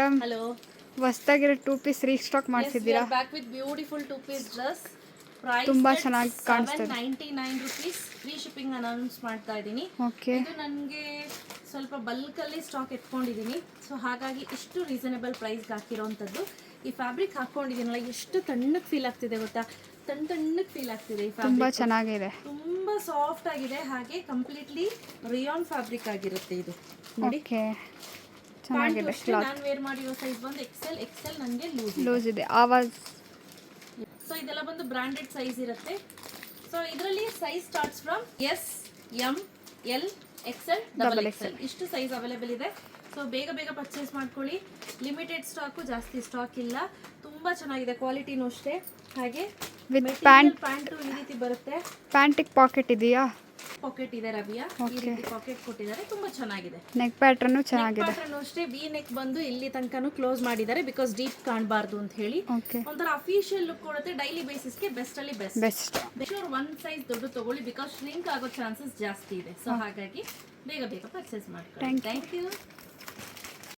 Madam. Hello. ಹೊಸದಾಗಿರೋ 2 piece restock ಮಾಡಿಸಿದ್ದೀರಾ? Back with beautiful 2 piece dress. Price ತುಂಬಾ ಚೆನ್ನಾಗಿ ಕಾಣಿಸ್ತಿದೆ. 799 rupees. ಫ್ರೀ ಶಿಪ್ಪಿಂಗ್ ಅನೌನ್ಸ್ ಮಾಡ್ತಾ ಇದ್ದೀನಿ. ಓಕೆ. ಇದು ನನಗೆ ಸ್ವಲ್ಪ ಬಲ್ಕಲ್ಲಿ ಸ್ಟಾಕ್ ಎತ್ಕೊಂಡಿದ್ದೀನಿ. ಸೊ ಹಾಗಾಗಿ ಇಷ್ಟು ರೀಸನೇಬಲ್ ಪ್ರೈಸ್ಗೆ ಹಾಕಿರೋವಂಥದ್ದು. ಈ ಫ್ಯಾಬ್ರಿಕ್ ಹಾಕ್ಕೊಂಡಿದ್ದೀನಲ್ಲ, ಎಷ್ಟು ತಣ್ಣಗೆ ಫೀಲ್ ಆಗ್ತಿದೆ ಗೊತ್ತಾ? ತಣ್ಣಗೆ ಫೀಲ್ ಆಗ್ತಿದೆ ಈ ಫ್ಯಾಬ್ರಿಕ್. ತುಂಬಾ ಚೆನ್ನಾಗಿದೆ, ತುಂಬ ಸಾಫ್ಟ್ ಆಗಿದೆ. ಹಾಗೆ ಕಂಪ್ಲೀಟ್ಲಿ ರಿಯಾನ್ ಫ್ಯಾಬ್ರಿಕ್ ಆಗಿರುತ್ತೆ ಇದು ನೋಡಿ. ಓಕೆ, ಚೆನ್ನಾಗಿದೆ. ನಾನು ವೇರ್ ಮಾಡಿರೋ ಸೈಜ್ ಬಂದು ಎಕ್ಸೆಲ್ ನನಗೆ ಲೂಸ್ ಇದೆ. ಆವಾಜ್. ಸೊ ಇದೆಲ್ಲ ಬಂದು ಬ್ರಾಂಡೆಡ್ ಸೈಜ್ ಇರುತ್ತೆ. ಸೊ ಇದರಲ್ಲಿ size starts from S, M, L, XL, double XL ಇಷ್ಟು ಸೈಜ್ ಅವೈಲೇಬಲ್ ಇದೆ. ಸೊ ಬೇಗ ಪರ್ಚೇಸ್ ಮಾಡ್ಕೊಳ್ಳಿ. ಲಿಮಿಟೆಡ್ ಸ್ಟಾಕು, ಜಾಸ್ತಿ ಸ್ಟಾಕ್ ಇಲ್ಲ. ತುಂಬ ಚೆನ್ನಾಗಿದೆ, ಕ್ವಾಲಿಟಿನೂ ಅಷ್ಟೇ. ಹಾಗೆ ವಿತ್ ಪ್ಯಾಂಟು ಈ ರೀತಿ ಬರುತ್ತೆ. ಪ್ಯಾಂಟಿಗೆ ಪಾಕೆಟ್ ಇದೆಯಾ? ಪಾಕೆಟ್ ಇದೆ ರವಿಯಾ, ಈ ರೀತಿ ಪಾಕೆಟ್ ಕೊಟ್ಟಿದ್ದಾರೆ. ತುಂಬಾ ಚೆನ್ನಾಗಿದೆ. ನೆಕ್ ಪ್ಯಾಟರ್ನ್ ಚೆನ್ನಾಗಿದೆ. ಪ್ಯಾಟರ್ನ್ ಅಷ್ಟೇ ವಿ ನೆಕ್ ಬಂದು ಇಲ್ಲಿ ತನಕನೂ ಕ್ಲೋಸ್ ಮಾಡಿದ್ದಾರೆ, ಬಿಕಾಸ್ ಡೀಪ್ ಕಾಣಬಾರ್ದು ಅಂತ ಹೇಳಿ. ಒಂಥರ ಅಫಿಷಿಯಲ್ ಲುಕ್ ಕೊಡುತ್ತೆ. ಡೈಲಿ ಬೇಸಿಸ್ಗೆ ಬೆಸ್ಟ್ ಅಲ್ಲಿ ಬೆಸ್ಟ್. ಒನ್ ಸೈಜ್ ದೊಡ್ಡ ತಗೊಳ್ಳಿ, ಬಿಕಾಸ್ ಶ್ರಿಂಕ್ ಆಗೋ ಚಾನ್ಸಸ್ ಜಾಸ್ತಿ ಇದೆ. ಸೊ ಹಾಗಾಗಿ ಬೇಗ ಪರ್ಚೇಸ್ ಮಾಡ್ಕೊಳ್ಳಿ. Thank you.